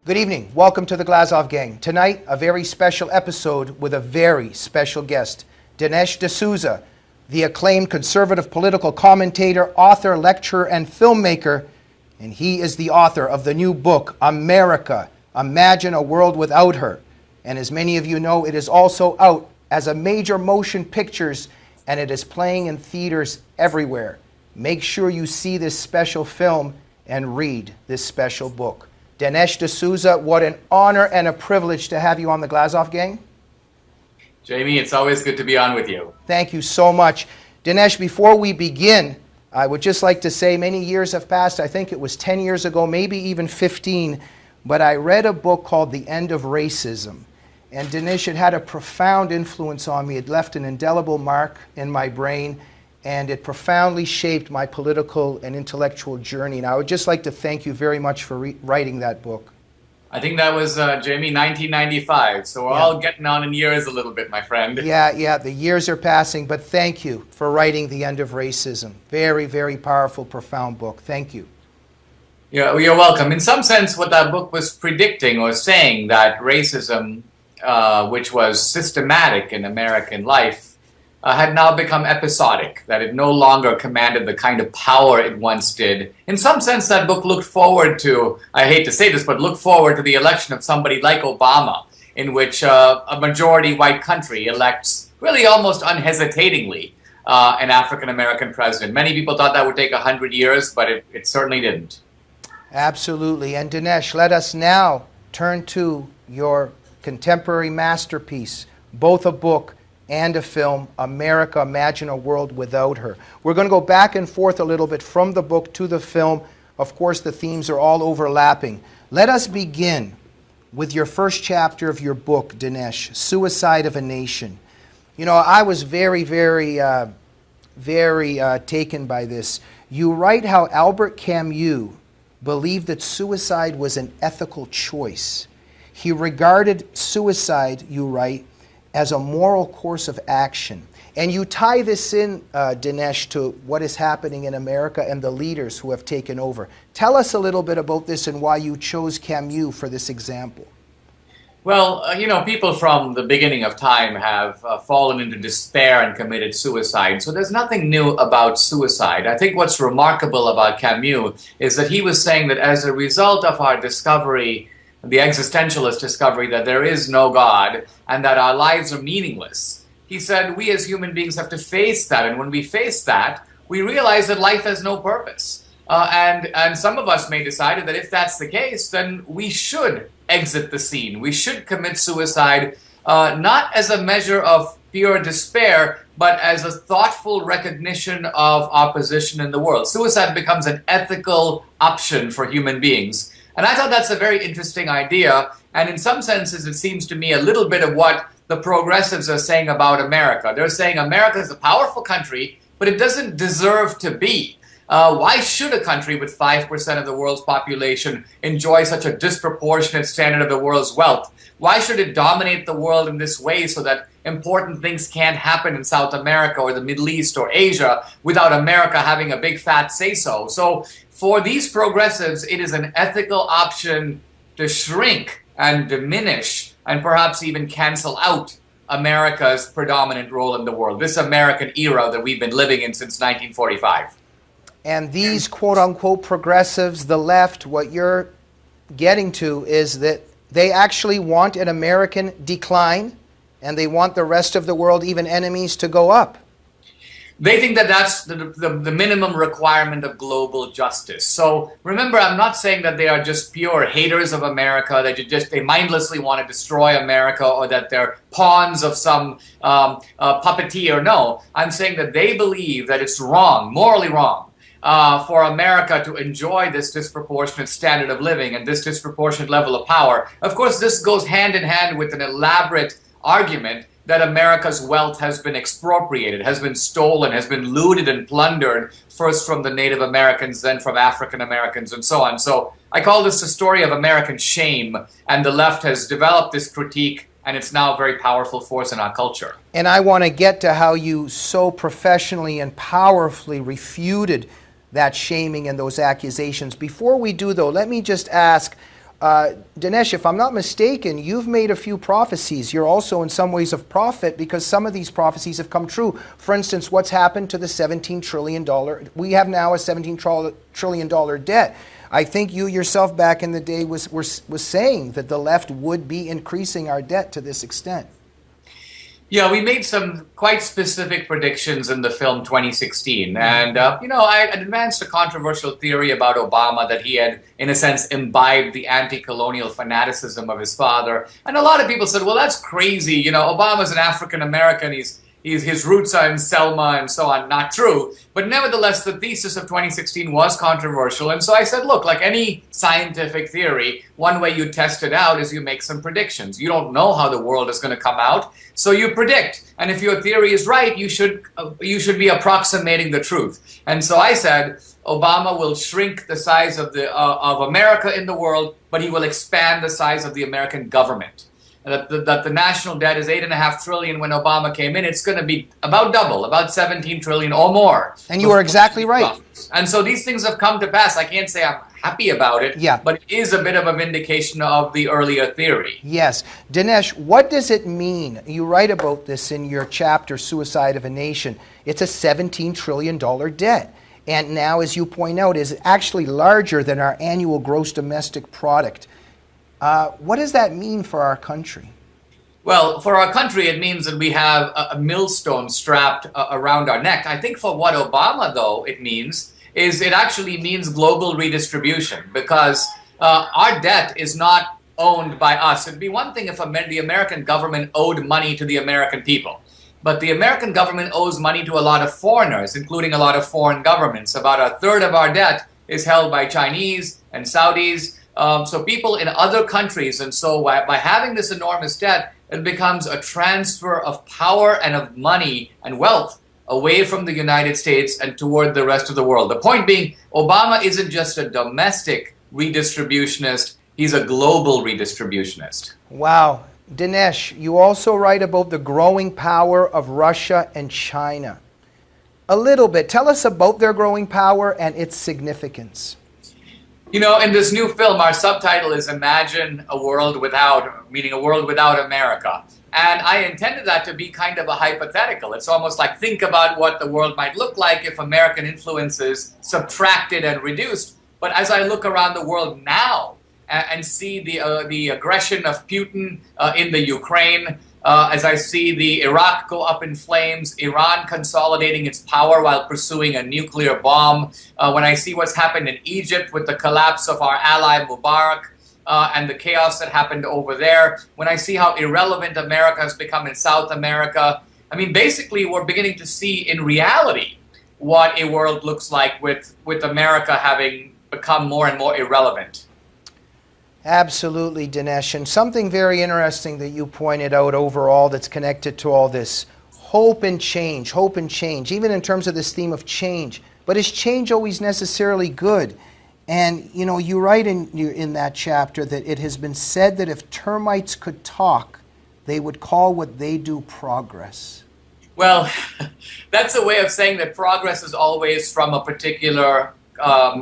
Good evening. Welcome to the Glazov Gang. Tonight, a very special episode with a very special guest, Dinesh D'Souza, the acclaimed conservative political commentator, author, lecturer, and filmmaker. And he is the author of the new book, America, Imagine a World Without Her. And as many of you know, it is also out as a major motion pictures, and it is playing in theaters everywhere. Make sure you see this special film and read this special book. Dinesh D'Souza, what an honor and a privilege to have you on the Glazov Gang. Jamie, it's always good to be on with you. Thank you so much. Dinesh, before we begin, I would just like to say many years have passed. I think it was 10 years ago, maybe even 15, but I read a book called The End of Racism. And Dinesh, it had a profound influence on me. It left an indelible mark in my brain, and it profoundly shaped my political and intellectual journey. And I would just like to thank you very much for writing that book. I think that was, Jamie, 1995. So we're all getting on in years a little bit, my friend. Yeah, the years are passing, but thank you for writing The End of Racism. Very, very powerful, profound book. Thank you. Yeah, well, you're welcome. In some sense, what that book was predicting or saying that racism, which was systematic in American life, had now become episodic, that it no longer commanded the kind of power it once did. In some sense, that book looked forward to, I hate to say this, but looked forward to the election of somebody like Obama, in which a majority white country elects really almost unhesitatingly an African-American president. Many people thought that would take 100 years, but it certainly didn't. Absolutely. And Dinesh, let us now turn to your contemporary masterpiece, both a book and a film, America, Imagine a World Without Her. We're going to go back and forth a little bit from the book to the film. Of course, the themes are all overlapping. Let us begin with your first chapter of your book, Dinesh, Suicide of a Nation. You know, I was very taken by this. You write how Albert Camus believed that suicide was an ethical choice. He regarded suicide, you write, as a moral course of action. And you tie this in, Dinesh, to what is happening in America and the leaders who have taken over. Tell us a little bit about this and why you chose Camus for this example. Well, you know, people from the beginning of time have fallen into despair and committed suicide. So there's nothing new about suicide. I think what's remarkable about Camus is that he was saying that as a result of our discovery, the existentialist discovery that there is no God and that our lives are meaningless, he said we as human beings have to face that. And when we face that, we realize that life has no purpose. And some of us may decide that if that's the case, then we should exit the scene. We should commit suicide, not as a measure of pure despair, but as a thoughtful recognition of our position in the world. Suicide becomes an ethical option for human beings. And I thought that's a very interesting idea, and in some senses it seems to me a little bit of what the progressives are saying about America. They're saying America is a powerful country, but it doesn't deserve to be. Why should a country with 5% of the world's population enjoy such a disproportionate standard of the world's wealth? Why should it dominate the world in this way so that important things can't happen in South America or the Middle East or Asia without America having a big fat say-so? So for these progressives, it is an ethical option to shrink and diminish and perhaps even cancel out America's predominant role in the world, this American era that we've been living in since 1945. And these quote-unquote progressives, the left, what you're getting to is that they actually want an American decline, and they want the rest of the world, even enemies, to go up. They think that that's the minimum requirement of global justice. So remember, I'm not saying that they are just pure haters of America, that they mindlessly want to destroy America, or that they're pawns of some puppeteer. No, I'm saying that they believe that it's wrong, morally wrong, for America to enjoy this disproportionate standard of living and this disproportionate level of power. Of course, this goes hand in hand with an elaborate argument that America's wealth has been expropriated, has been stolen, has been looted and plundered, first from the Native Americans, then from African Americans, and so on. So I call this the story of American shame, and the left has developed this critique, and it's now a very powerful force in our culture. And I want to get to how you so professionally and powerfully refuted that shaming and those accusations. Before we do, though, let me just ask, Dinesh, if I'm not mistaken, you've made a few prophecies. You're also in some ways of prophet because some of these prophecies have come true. For instance, what's happened to the $17 trillion? We have now a $17 trillion debt. I think you yourself back in the day was saying that the left would be increasing our debt to this extent. Yeah, we made some quite specific predictions in the film 2016. And, I advanced a controversial theory about Obama that he had, in a sense, imbibed the anti-colonial fanaticism of his father. And a lot of people said, well, that's crazy. Obama's an African-American. His roots are in Selma and so on. Not true. But nevertheless, the thesis of 2016 was controversial. And so I said, look, like any scientific theory, one way you test it out is you make some predictions. You don't know how the world is going to come out, so you predict. And if your theory is right, you should be approximating the truth. And so I said, Obama will shrink the size of America in the world, but he will expand the size of the American government. That the national debt is $8.5 trillion when Obama came in. It's going to be about double, about $17 trillion or more. And you are exactly right. And so these things have come to pass. I can't say I'm happy about it, but it is a bit of a vindication of the earlier theory. Yes. Dinesh, what does it mean? You write about this in your chapter, Suicide of a Nation. It's a $17 trillion debt. And now, as you point out, is actually larger than our annual gross domestic product. What does that mean for our country? Well, for our country, it means that we have a millstone strapped around our neck. I think for what Obama, though, it actually means global redistribution, because our debt is not owned by us. It'd be one thing if the American government owed money to the American people. But the American government owes money to a lot of foreigners, including a lot of foreign governments. About a third of our debt is held by Chinese and Saudis. So people in other countries, and so by having this enormous debt, it becomes a transfer of power and of money and wealth away from the United States and toward the rest of the world. The point being, Obama isn't just a domestic redistributionist, he's a global redistributionist. Wow. Dinesh, you also write about the growing power of Russia and China. A little bit. Tell us about their growing power and its significance. In this new film, our subtitle is Imagine a World Without, meaning a world without America. And I intended that to be kind of a hypothetical. It's almost like think about what the world might look like if American influence is subtracted and reduced. But as I look around the world now and see the aggression of Putin in the Ukraine, as I see the Iraq go up in flames, Iran consolidating its power while pursuing a nuclear bomb, when I see what's happened in Egypt with the collapse of our ally Mubarak and the chaos that happened over there, when I see how irrelevant America has become in South America, I mean, basically we're beginning to see in reality what a world looks like with America having become more and more irrelevant. Absolutely, Dinesh. And something very interesting that you pointed out overall that's connected to all this, hope and change, even in terms of this theme of change. But is change always necessarily good? And, you write in that chapter that it has been said that if termites could talk, they would call what they do progress. Well, that's a way of saying that progress is always from a particular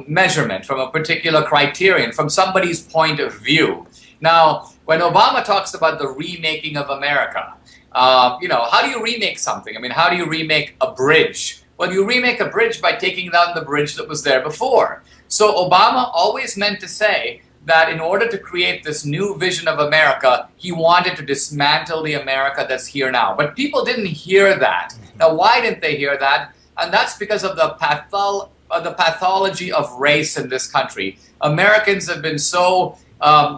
measurement, from a particular criterion, from somebody's point of view. Now, when Obama talks about the remaking of America, how do you remake something? I mean, how do you remake a bridge? Well, you remake a bridge by taking down the bridge that was there before. So Obama always meant to say that in order to create this new vision of America, he wanted to dismantle the America that's here now. But people didn't hear that. Now, why didn't they hear that? And that's because of the pathology of race in this country. Americans have been so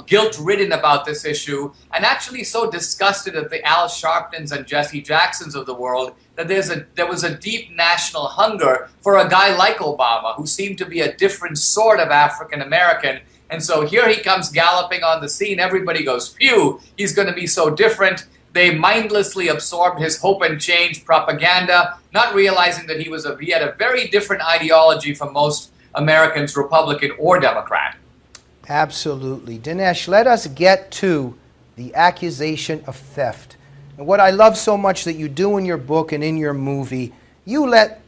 guilt-ridden about this issue and actually so disgusted at the Al Sharptons and Jesse Jacksons of the world that there was a deep national hunger for a guy like Obama who seemed to be a different sort of African-American. And so here he comes galloping on the scene. Everybody goes, phew, he's going to be so different. They mindlessly absorbed his hope and change propaganda, not realizing that he had a very different ideology from most Americans, Republican or Democrat. Absolutely. Dinesh, let us get to the accusation of theft. And what I love so much that you do in your book and in your movie, you let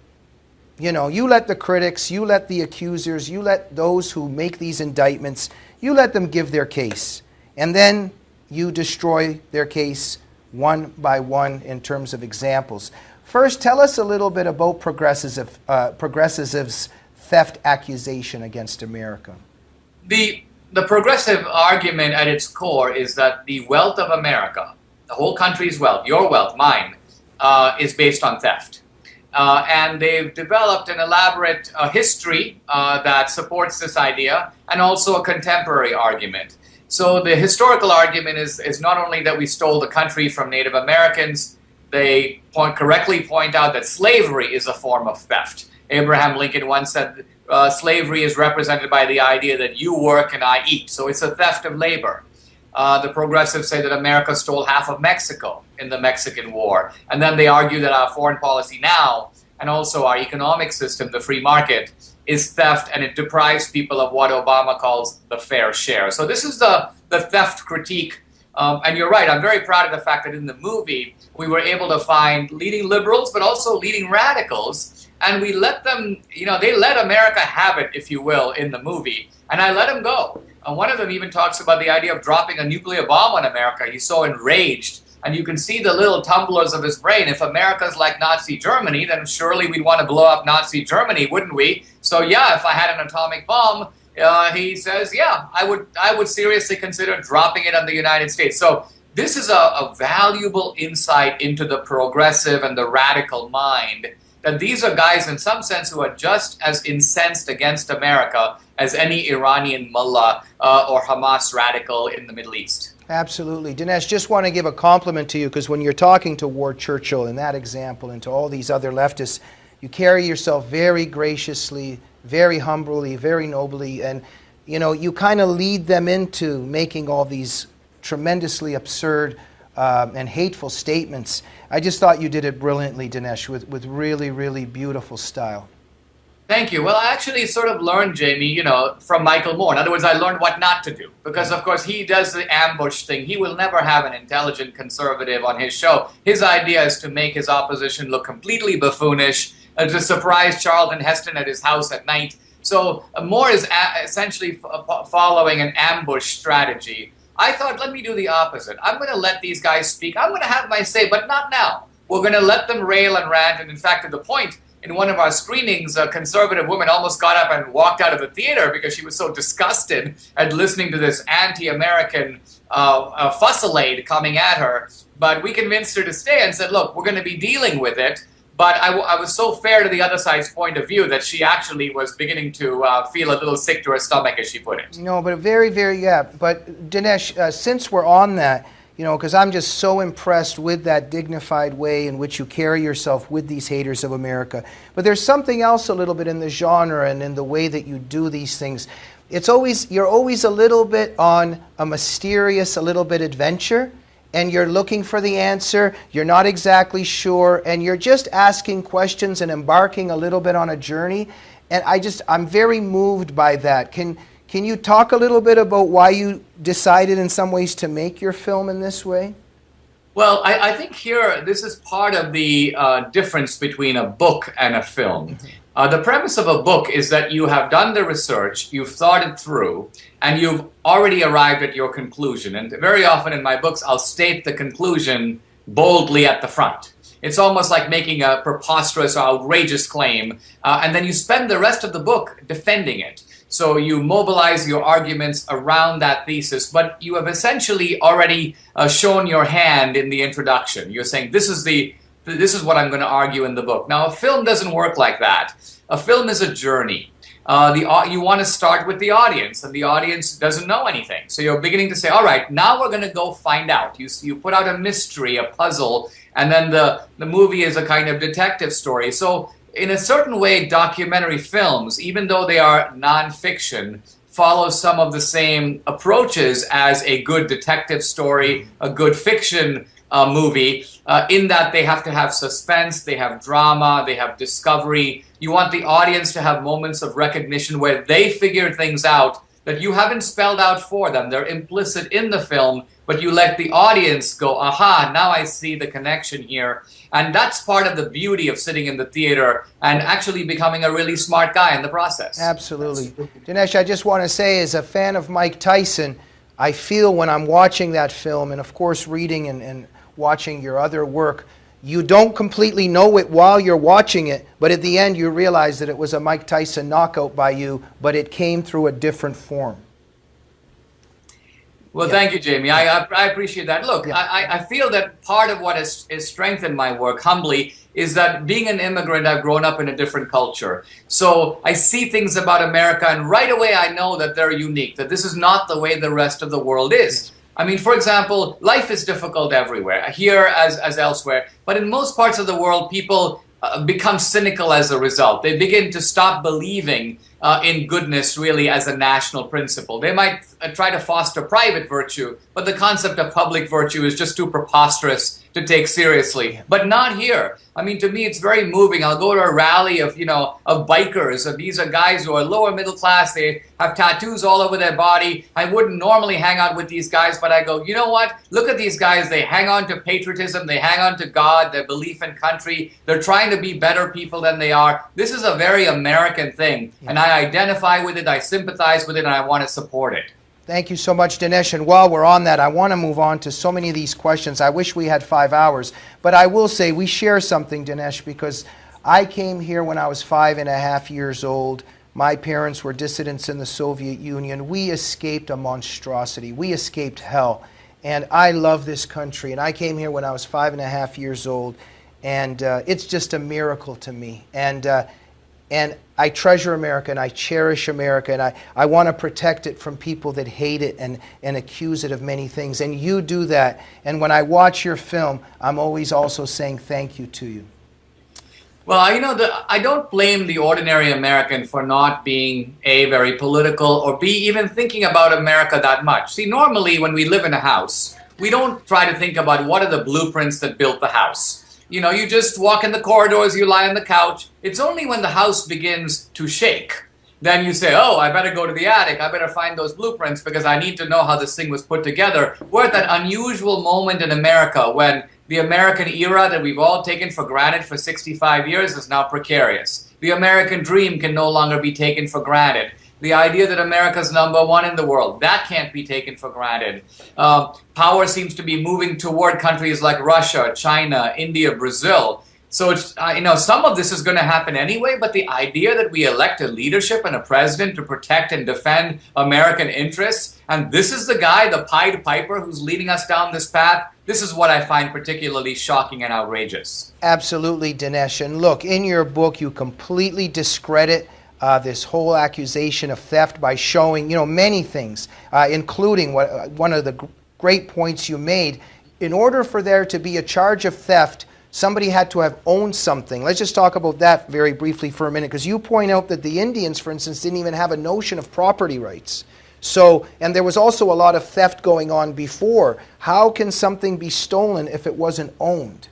You know, you let the critics, you let the accusers, you let those who make these indictments, you let them give their case. And then you destroy their case one by one in terms of examples. First, tell us a little bit about progressives' theft accusation against America. The progressive argument at its core is that the wealth of America, the whole country's wealth, your wealth, mine, is based on theft. And they've developed an elaborate history that supports this idea, and also a contemporary argument. So the historical argument is not only that we stole the country from Native Americans, they correctly point out that slavery is a form of theft. Abraham Lincoln once said slavery is represented by the idea that you work and I eat. So it's a theft of labor. The progressives say that America stole half of Mexico in the Mexican War. And then they argue that our foreign policy now, and also our economic system, the free market, is theft, and it deprives people of what Obama calls the fair share. So this is the theft critique. And you're right, I'm very proud of the fact that in the movie, we were able to find leading liberals, but also leading radicals. And we let them, they let America have it, if you will, in the movie. And I let them go. One of them even talks about the idea of dropping a nuclear bomb on America. He's so enraged. And you can see the little tumblers of his brain. If America's like Nazi Germany, then surely we'd want to blow up Nazi Germany, wouldn't we? So yeah, if I had an atomic bomb, he says, yeah, I would seriously consider dropping it on the United States. So this is a valuable insight into the progressive and the radical mind, that these are guys in some sense who are just as incensed against America as any Iranian mullah or Hamas radical in the Middle East. Absolutely. Dinesh, just want to give a compliment to you, because when you're talking to Ward Churchill in that example and to all these other leftists, you carry yourself very graciously, very humbly, very nobly, and you kind of lead them into making all these tremendously absurd and hateful statements. I just thought you did it brilliantly, Dinesh, with really, really beautiful style. Thank you. Well, I actually sort of learned, Jamie, from Michael Moore. In other words, I learned what not to do. Because, of course, he does the ambush thing. He will never have an intelligent conservative on his show. His idea is to make his opposition look completely buffoonish, to surprise Charlton Heston at his house at night. So Moore is essentially following an ambush strategy. I thought, let me do the opposite. I'm going to let these guys speak. I'm going to have my say, but not now. We're going to let them rail and rant. And in fact, to the point, in one of our screenings, a conservative woman almost got up and walked out of the theater because she was so disgusted at listening to this anti-American fusillade coming at her. But we convinced her to stay and said, look, we're going to be dealing with it. But I was so fair to the other side's point of view that she actually was beginning to feel a little sick to her stomach, as she put it. No, but very, very, yeah. But Dinesh, since we're on that, because I'm just so impressed with that dignified way in which you carry yourself with these haters of America. But there's something else a little bit in the genre and in the way that you do these things. You're always a little bit on a mysterious, a little bit adventure, and you're looking for the answer. You're not exactly sure, and you're just asking questions and embarking a little bit on a journey. And I'm very moved by that. Can you talk a little bit about why you decided in some ways to make your film in this way? Well, I think here, this is part of the difference between a book and a film. The premise of a book is that you have done the research, you've thought it through, and you've already arrived at your conclusion. And very often in my books, I'll state the conclusion boldly at the front. It's almost like making a preposterous or outrageous claim, and then you spend the rest of the book defending it. So you mobilize your arguments around that thesis, but you have essentially already shown your hand in the introduction. You're saying, this is what I'm going to argue in the book. Now, a film doesn't work like that. A film is a journey. You want to start with the audience, and the audience doesn't know anything. So you're beginning to say, all right, now we're going to go find out. You put out a mystery, a puzzle, and then the movie is a kind of detective story. So in a certain way, documentary films, even though they are nonfiction, follow some of the same approaches as a good detective story, a good fiction movie, in that they have to have suspense, they have drama, they have discovery. You want the audience to have moments of recognition where they figure things out that you haven't spelled out for them. They're implicit in the film, but you let the audience go, aha, now I see the connection here. And that's part of the beauty of sitting in the theater and actually becoming a really smart guy in the process. Absolutely. Dinesh, I just want to say, as a fan of Mike Tyson, I feel when I'm watching that film, and of course reading and watching your other work, you don't completely know it while you're watching it, but at the end you realize that it was a Mike Tyson knockout by you, but it came through a different form. Well, thank you, Jamie. I appreciate that. Look, I feel that part of what has strengthened my work, humbly, is that being an immigrant, I've grown up in a different culture. So I see things about America, and right away I know that they're unique, that this is not the way the rest of the world is. I mean, for example, life is difficult everywhere, here as elsewhere. But in most parts of the world, people become cynical as a result. They begin to stop believing in goodness really as a national principle. They might try to foster private virtue, but the concept of public virtue is just too preposterous to take seriously. But not here. I mean, to me, it's very moving. I'll go to a rally of, of bikers. These are guys who are lower middle class. They have tattoos all over their body. I wouldn't normally hang out with these guys, but I go, you know what? Look at these guys. They hang on to patriotism. They hang on to God, their belief in country. They're trying to be better people than they are. This is a very American thing, and I identify with it. I sympathize with it, and I want to support it. Thank you so much, Dinesh. And while we're on that, I want to move on to so many of these questions. I wish we had 5 hours. But I will say we share something, Dinesh, because I came here when I was 5.5 years old. My parents were dissidents in the Soviet Union. We escaped a monstrosity. We escaped hell. And I love this country. And I came here when I was 5.5 years old. And it's just a miracle to me. And I treasure America, and I cherish America, and I want to protect it from people that hate it and accuse it of many things. And you do that. And when I watch your film, I'm always also saying thank you to you. Well, I don't blame the ordinary American for not being A, very political, or B, even thinking about America that much. See, normally when we live in a house, we don't try to think about what are the blueprints that built the house. You just walk in the corridors, you lie on the couch. It's only when the house begins to shake, then you say, oh, I better go to the attic. I better find those blueprints because I need to know how this thing was put together. We're at that unusual moment in America when the American era that we've all taken for granted for 65 years is now precarious. The American dream can no longer be taken for granted. The idea that America's #1 in the world, that can't be taken for granted. Power seems to be moving toward countries like Russia, China, India, Brazil. So it's, some of this is going to happen anyway, but the idea that we elect a leadership and a president to protect and defend American interests, and this is the guy, the Pied Piper, who's leading us down this path, this is what I find particularly shocking and outrageous. Absolutely, Dinesh. And look, in your book, you completely discredit this whole accusation of theft by showing, many things, including one of the great points you made. In order for there to be a charge of theft, somebody had to have owned something. Let's just talk about that very briefly for a minute, because you point out that the Indians, for instance, didn't even have a notion of property rights. So, and there was also a lot of theft going on before. How can something be stolen if it wasn't owned?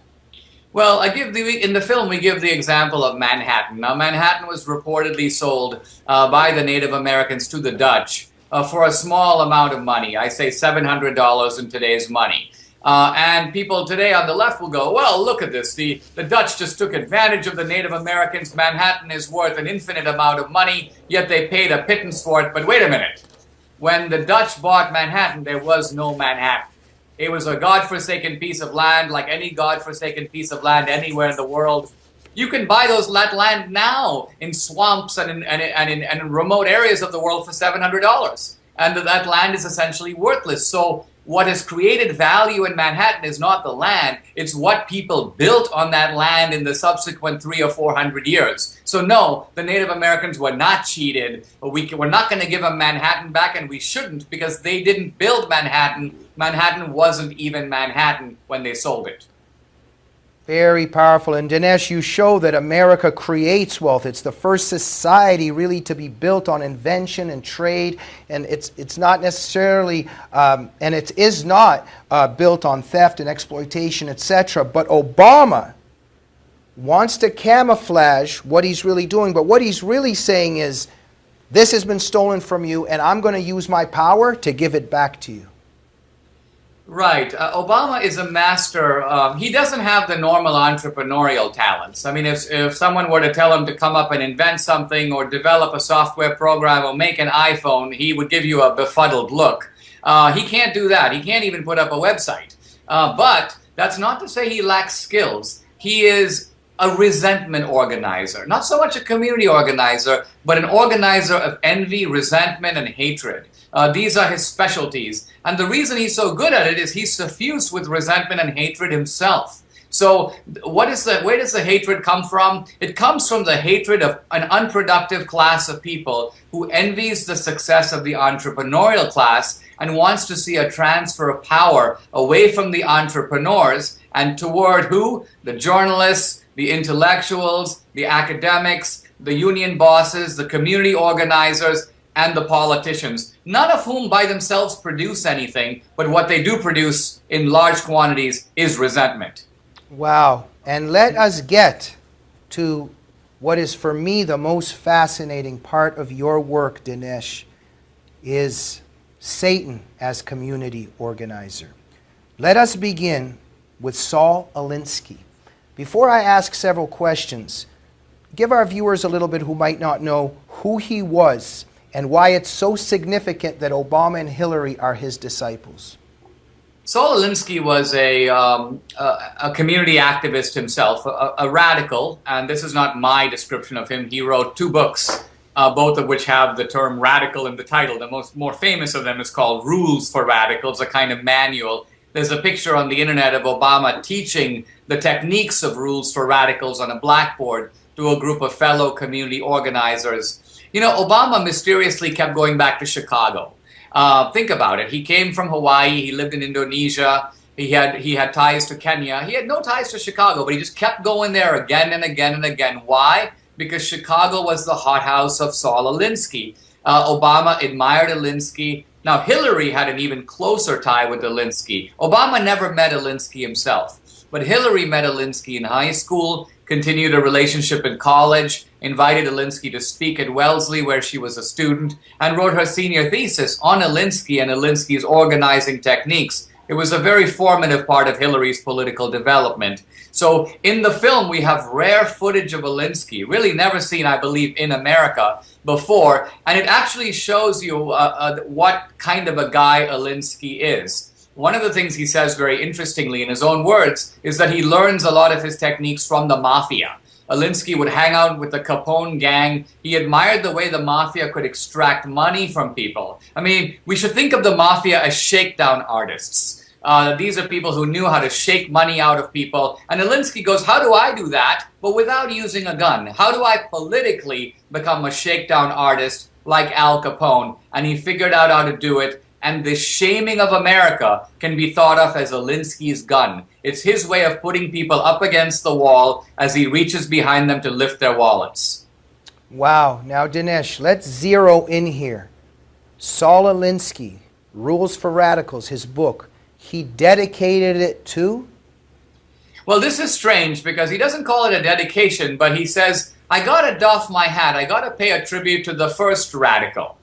Well, in the film, we give the example of Manhattan. Now, Manhattan was reportedly sold by the Native Americans to the Dutch for a small amount of money. I say $700 in today's money. And people today on the left will go, well, look at this. The Dutch just took advantage of the Native Americans. Manhattan is worth an infinite amount of money, yet they paid a pittance for it. But wait a minute. When the Dutch bought Manhattan, there was no Manhattan. It was a godforsaken piece of land, like any godforsaken piece of land anywhere in the world. You can buy that land now in swamps and in remote areas of the world for $700. And that land is essentially worthless. So what has created value in Manhattan is not the land, it's what people built on that land in the subsequent 300 or 400 years. So no, the Native Americans were not cheated. We're not going to give them Manhattan back, and we shouldn't, because they didn't build Manhattan. Manhattan wasn't even Manhattan when they sold it. Very powerful. And Dinesh, you show that America creates wealth. It's the first society really to be built on invention and trade. And it's not necessarily, and it is not built on theft and exploitation, etc. But Obama wants to camouflage what he's really doing. But what he's really saying is, this has been stolen from you, and I'm going to use my power to give it back to you. Right. Obama is a master. He doesn't have the normal entrepreneurial talents. I mean, if someone were to tell him to come up and invent something or develop a software program or make an iPhone, he would give you a befuddled look. He can't do that. He can't even put up a website. But that's not to say he lacks skills. He is a resentment organizer. Not so much a community organizer, but an organizer of envy, resentment, and hatred. These are his specialties. And the reason he's so good at it is he's suffused with resentment and hatred himself. So where does the hatred come from? It comes from the hatred of an unproductive class of people who envies the success of the entrepreneurial class and wants to see a transfer of power away from the entrepreneurs and toward who? The journalists, the intellectuals, the academics, the union bosses, the community organizers, and the politicians, none of whom by themselves produce anything, but what they do produce in large quantities is resentment. Wow. And let us get to what is for me the most fascinating part of your work, Dinesh, is Satan as community organizer. Let us begin with Saul Alinsky. Before I ask several questions, give our viewers a little bit who might not know who he was and why it's so significant that Obama and Hillary are his disciples. Saul Alinsky was a community activist himself, a radical, and this is not my description of him. He wrote 2 books, both of which have the term radical in the title. The more famous of them is called Rules for Radicals, a kind of manual. There's a picture on the internet of Obama teaching the techniques of Rules for Radicals on a blackboard to a group of fellow community organizers. You know, Obama mysteriously kept going back to Chicago. Think about it. He came from Hawaii. He lived in Indonesia. He had ties to Kenya. He had no ties to Chicago, but he just kept going there again and again and again. Why? Because Chicago was the hothouse of Saul Alinsky. Obama admired Alinsky. Now, Hillary had an even closer tie with Alinsky. Obama never met Alinsky himself, but Hillary met Alinsky in high school, continued a relationship in college, invited Alinsky to speak at Wellesley, where she was a student, and wrote her senior thesis on Alinsky and Alinsky's organizing techniques. It was a very formative part of Hillary's political development. So in the film, we have rare footage of Alinsky, really never seen, I believe, in America before, and it actually shows you what kind of a guy Alinsky is. One of the things he says very interestingly in his own words is that he learns a lot of his techniques from the mafia. Alinsky would hang out with the Capone gang. He admired the way the mafia could extract money from people. I mean, we should think of the mafia as shakedown artists. These are people who knew how to shake money out of people. And Alinsky goes, how do I do that, but without using a gun? How do I politically become a shakedown artist like Al Capone? And he figured out how to do it. And the shaming of America can be thought of as Alinsky's gun. It's his way of putting people up against the wall as he reaches behind them to lift their wallets. Wow. Now, Dinesh, let's zero in here. Saul Alinsky, Rules for Radicals, his book, he dedicated it to? Well, this is strange because he doesn't call it a dedication, but he says, I got to doff my hat. I got to pay a tribute to the first radical.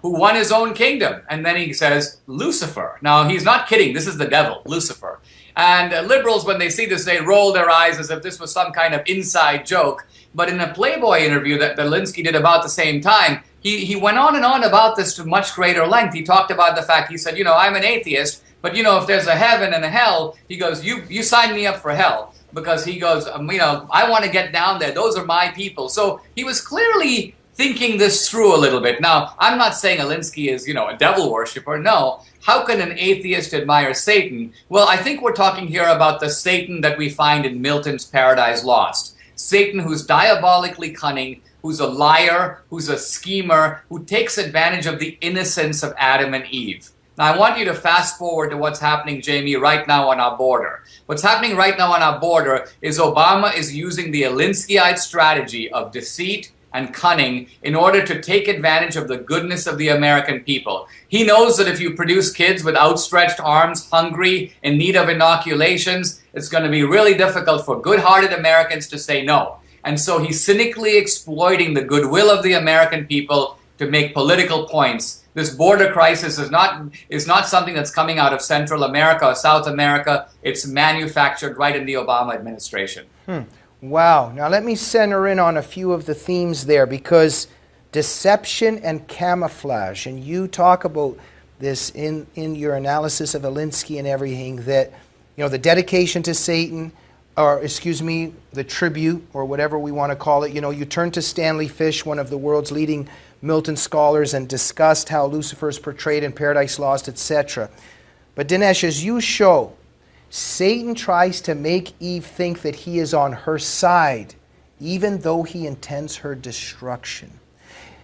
Who won his own kingdom. And then he says, Lucifer. Now, he's not kidding. This is the devil, Lucifer. And liberals, when they see this, they roll their eyes as if this was some kind of inside joke. But in a Playboy interview that Alinsky did about the same time, he went on and on about this to much greater length. He talked about the fact, he said, you know, I'm an atheist, but, you know, if there's a heaven and a hell, he goes, you sign me up for hell. Because he goes, you know, I want to get down there. Those are my people. So he was clearly thinking this through a little bit. Now, I'm not saying Alinsky is, you know, a devil worshiper. No. How can an atheist admire Satan? Well, I think we're talking here about the Satan that we find in Milton's Paradise Lost. Satan who's diabolically cunning, who's a liar, who's a schemer, who takes advantage of the innocence of Adam and Eve. Now, I want you to fast forward to what's happening, Jamie, right now on our border. What's happening right now on our border is Obama is using the Alinskyite strategy of deceit and cunning in order to take advantage of the goodness of the American people. He knows that if you produce kids with outstretched arms, hungry, in need of inoculations, it's going to be really difficult for good-hearted Americans to say no. And so he's cynically exploiting the goodwill of the American people to make political points. This border crisis is not something that's coming out of Central America or South America. It's manufactured right in the Obama administration. Wow. Now let me center in on a few of the themes there, because deception and camouflage, and you talk about this in your analysis of Alinsky and everything, that the dedication to Satan, or the tribute, or whatever we want to call it. You turn to Stanley Fish, one of the world's leading Milton scholars, and discussed how Lucifer is portrayed in Paradise Lost, etc. But Dinesh, as you show, Satan tries to make Eve think that he is on her side, even though he intends her destruction.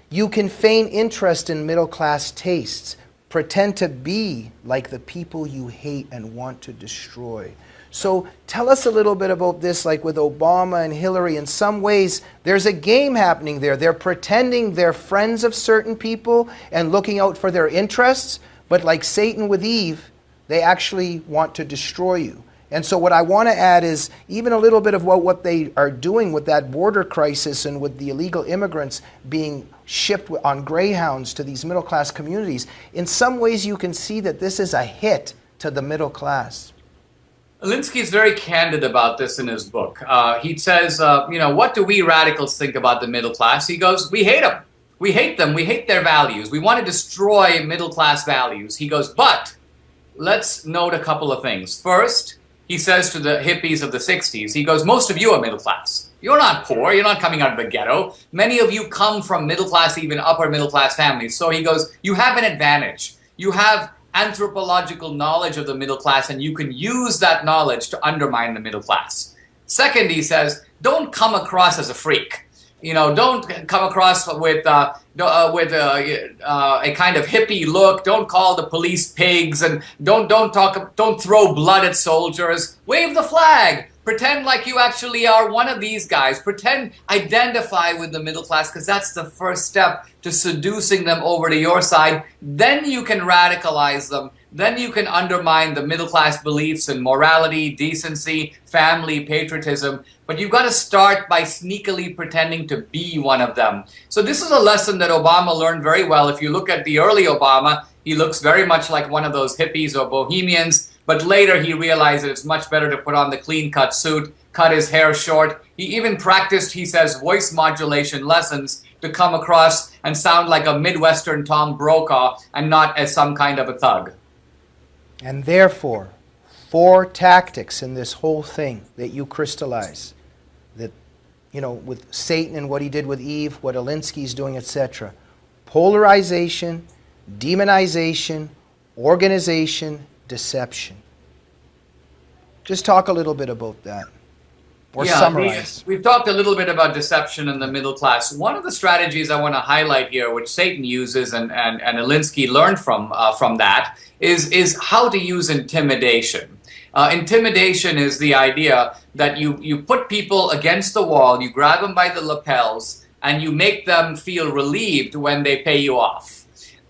You can feign interest in middle-class tastes, pretend to be like the people you hate and want to destroy. So tell us a little bit about this, like with Obama and Hillary. In some ways, there's a game happening there. They're pretending they're friends of certain people and looking out for their interests, but like Satan with Eve, they actually want to destroy you. And so what I want to add is even a little bit of what they are doing with that border crisis and with the illegal immigrants being shipped on Greyhounds to these middle-class communities. In some ways, you can see that this is a hit to the middle class. Alinsky is very candid about this in his book. He says, what do we radicals think about the middle class? He goes, we hate them. We hate them. We hate their values. We want to destroy middle class values. He goes, but let's note a couple of things. First, he says to the hippies of the 60s, he goes, most of you are middle class. You're not poor. You're not coming out of the ghetto. Many of you come from middle class, even upper middle class families. So he goes, you have an advantage. You have anthropological knowledge of the middle class, and you can use that knowledge to undermine the middle class. Second, he says, don't come across as a freak. Don't come across with a kind of hippie look. Don't call the police pigs, and don't throw blood at soldiers. Wave the flag. Pretend like you actually are one of these guys. Identify with the middle class, because that's the first step to seducing them over to your side. Then you can radicalize them. Then you can undermine the middle class beliefs in morality, decency, family, patriotism. But you've got to start by sneakily pretending to be one of them. So this is a lesson that Obama learned very well. If you look at the early Obama, he looks very much like one of those hippies or bohemians. But later he realized that it's much better to put on the clean-cut suit, cut his hair short. He even practiced, he says, voice modulation lessons to come across and sound like a Midwestern Tom Brokaw and not as some kind of a thug. And therefore, 4 tactics in this whole thing that you crystallize, that, with Satan and what he did with Eve, what Alinsky's doing, etc. Polarization, demonization, organization, deception. Just talk a little bit about that, or summarize. We've talked a little bit about deception in the middle class. One of the strategies I want to highlight here, which Satan uses and Alinsky learned from that, is how to use intimidation. Intimidation is the idea that you put people against the wall, you grab them by the lapels, and you make them feel relieved when they pay you off.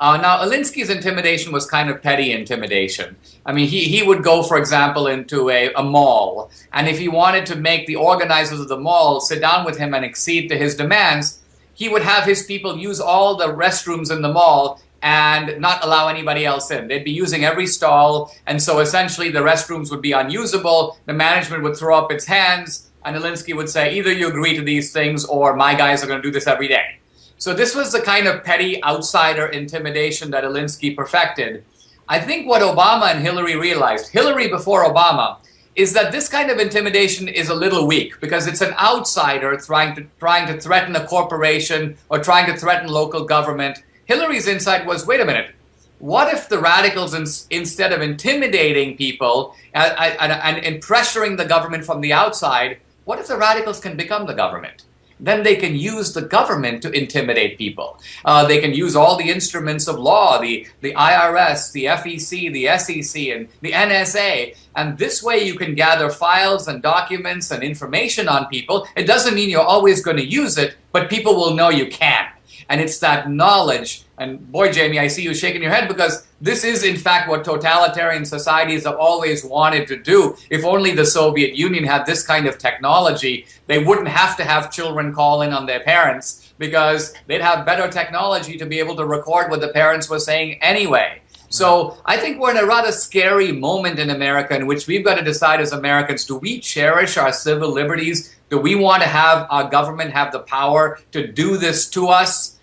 Now, Alinsky's intimidation was kind of petty intimidation. I mean, he would go, for example, into a mall, and if he wanted to make the organizers of the mall sit down with him and accede to his demands, he would have his people use all the restrooms in the mall and not allow anybody else in. They'd be using every stall, and so essentially the restrooms would be unusable, the management would throw up its hands, and Alinsky would say, either you agree to these things or my guys are going to do this every day. So this was the kind of petty outsider intimidation that Alinsky perfected. I think what Obama and Hillary realized, Hillary before Obama, is that this kind of intimidation is a little weak because it's an outsider trying to threaten a corporation or trying to threaten local government. Hillary's insight was, wait a minute, what if the radicals, instead of intimidating people and pressuring the government from the outside, what if the radicals can become the government? Then they can use the government to intimidate people. They can use all the instruments of law, the IRS, the FEC, the SEC, and the NSA. And this way you can gather files and documents and information on people. It doesn't mean you're always going to use it, but people will know you can. And it's that knowledge. And boy, Jamie, I see you shaking your head because this is, in fact, what totalitarian societies have always wanted to do. If only the Soviet Union had this kind of technology, they wouldn't have to have children call in on their parents. because they'd have better technology to be able to record what the parents were saying anyway. So I think we're in a rather scary moment in America in which we've got to decide as Americans, do we cherish our civil liberties? Do we want to have our government have the power to do this to us?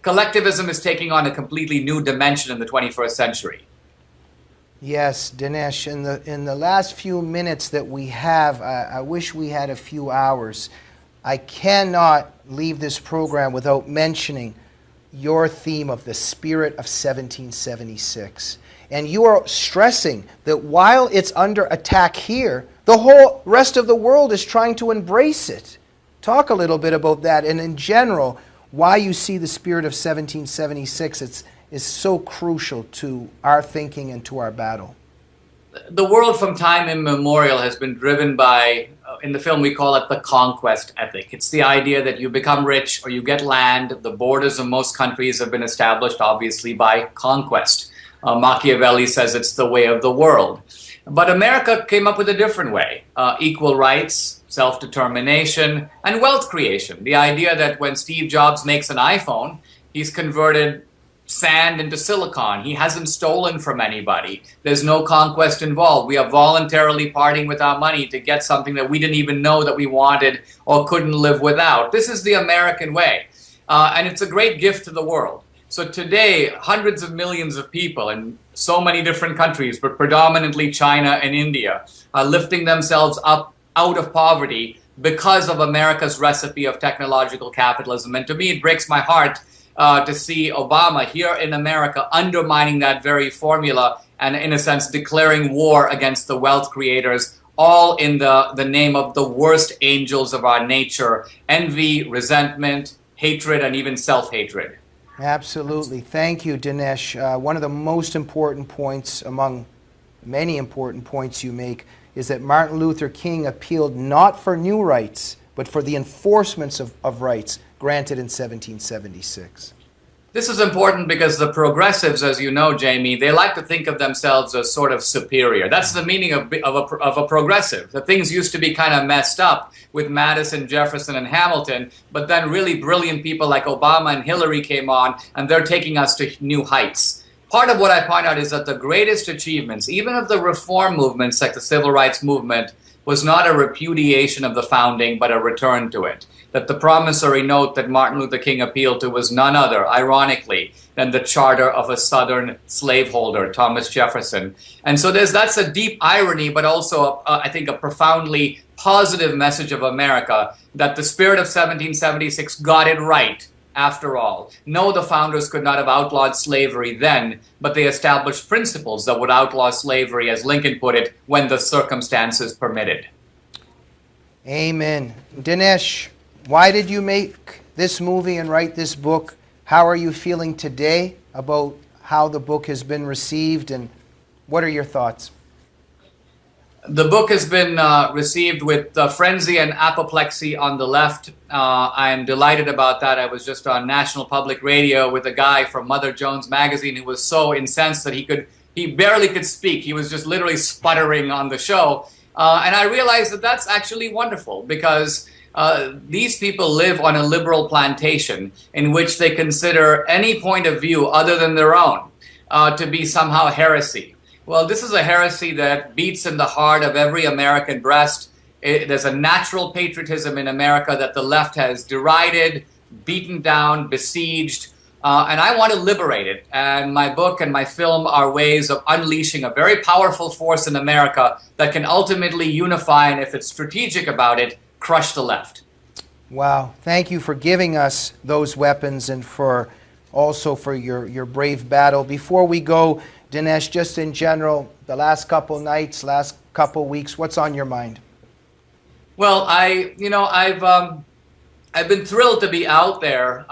Collectivism is taking on a completely new dimension in the 21st century. Yes, Dinesh, in the last few minutes that we have, I wish we had a few hours. I cannot leave this program without mentioning your theme of the spirit of 1776. And you are stressing that while it's under attack here, the whole rest of the world is trying to embrace it. Talk a little bit about that, and in general, why you see the spirit of 1776 is so crucial to our thinking and to our battle. The world from time immemorial has been driven by, in the film we call it the conquest ethic. It's the idea that you become rich or you get land. The borders of most countries have been established, obviously, by conquest. Machiavelli says it's the way of the world. But America came up with a different way. Equal rights, self-determination, and wealth creation. The idea that when Steve Jobs makes an iPhone, he's converted sand into silicon. He hasn't stolen from anybody. There's no conquest involved. We are voluntarily parting with our money to get something that we didn't even know that we wanted or couldn't live without. This is the American way. And it's a great gift to the world. So today, hundreds of millions of people in so many different countries, but predominantly China and India, are lifting themselves up out of poverty because of America's recipe of technological capitalism. And to me, it breaks my heart to see Obama here in America undermining that very formula and, in a sense, declaring war against the wealth creators, all in the name of the worst angels of our nature: envy, resentment, hatred, and even self-hatred. Absolutely. Thank you, Dinesh. One of the most important points among many important points you make is that Martin Luther King appealed not for new rights, but for the enforcements of rights granted in 1776. This is important because the progressives, as you know, Jamie, they like to think of themselves as sort of superior. That's the meaning of a progressive. The things used to be kind of messed up with Madison, Jefferson, and Hamilton, but then really brilliant people like Obama and Hillary came on, and they're taking us to new heights. Part of what I point out is that the greatest achievements, even of the reform movements like the Civil Rights Movement, was not a repudiation of the founding, but a return to it. That the promissory note that Martin Luther King appealed to was none other, ironically, than the charter of a Southern slaveholder, Thomas Jefferson. And so that's a deep irony, but also, I think, a profoundly positive message of America, that the spirit of 1776 got it right, after all. No, the founders could not have outlawed slavery then, but they established principles that would outlaw slavery, as Lincoln put it, when the circumstances permitted. Amen. Dinesh, why did you make this movie and write this book? How are you feeling today about how the book has been received, and what are your thoughts? The book has been received with frenzy and apoplexy on the left. I am delighted about that. I was just on National Public Radio with a guy from Mother Jones magazine who was so incensed that he barely could speak. He was just literally sputtering on the show. And I realized that that's actually wonderful, because these people live on a liberal plantation in which they consider any point of view other than their own to be somehow heresy. Well, this is a heresy that beats in the heart of every American breast. There's a natural patriotism in America that the left has derided, beaten down, besieged, and I want to liberate it. And my book and my film are ways of unleashing a very powerful force in America that can ultimately unify, and if it's strategic about it, crush the left. Wow. Thank you for giving us those weapons, and also for your brave battle. Before we go, Dinesh, just in general, the last couple nights, last couple weeks, what's on your mind? Well, I've been thrilled to be out there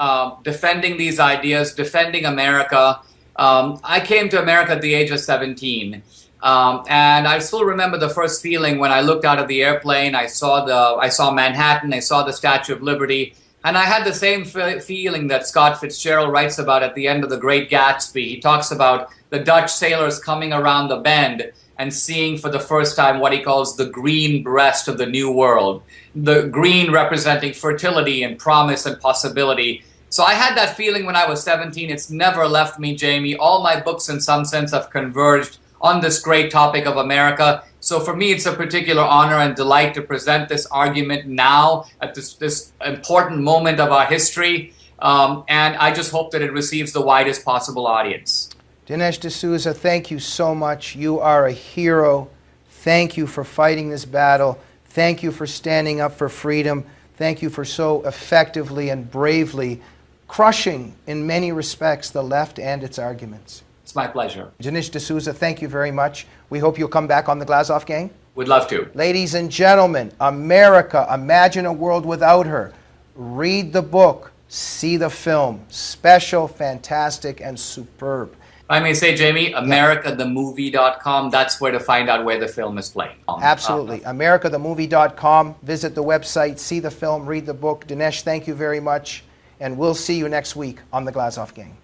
defending these ideas, defending America. I came to America at the age of 17, and I still remember the first feeling when I looked out of the airplane. I saw Manhattan, I saw the Statue of Liberty, and I had the same feeling that Scott Fitzgerald writes about at the end of The Great Gatsby. He talks about the Dutch sailors coming around the bend, and seeing for the first time what he calls the green breast of the new world, the green representing fertility and promise and possibility. So I had that feeling when I was 17. It's never left me, Jamie. All my books, in some sense, have converged on this great topic of America. So for me, it's a particular honor and delight to present this argument now at this important moment of our history. And I just hope that it receives the widest possible audience. Dinesh D'Souza, thank you so much. You are a hero. Thank you for fighting this battle. Thank you for standing up for freedom. Thank you for so effectively and bravely crushing, in many respects, the left and its arguments. It's my pleasure. Dinesh D'Souza, thank you very much. We hope you'll come back on the Glazov Gang. Would love to. Ladies and gentlemen, America, Imagine a World Without Her. Read the book, see the film. Special, fantastic, and superb. I may say, Jamie, AmericaTheMovie.com. That's where to find out where the film is playing. Absolutely. AmericaTheMovie.com. Visit the website, see the film, read the book. Dinesh, thank you very much. And we'll see you next week on the Glazov Gang.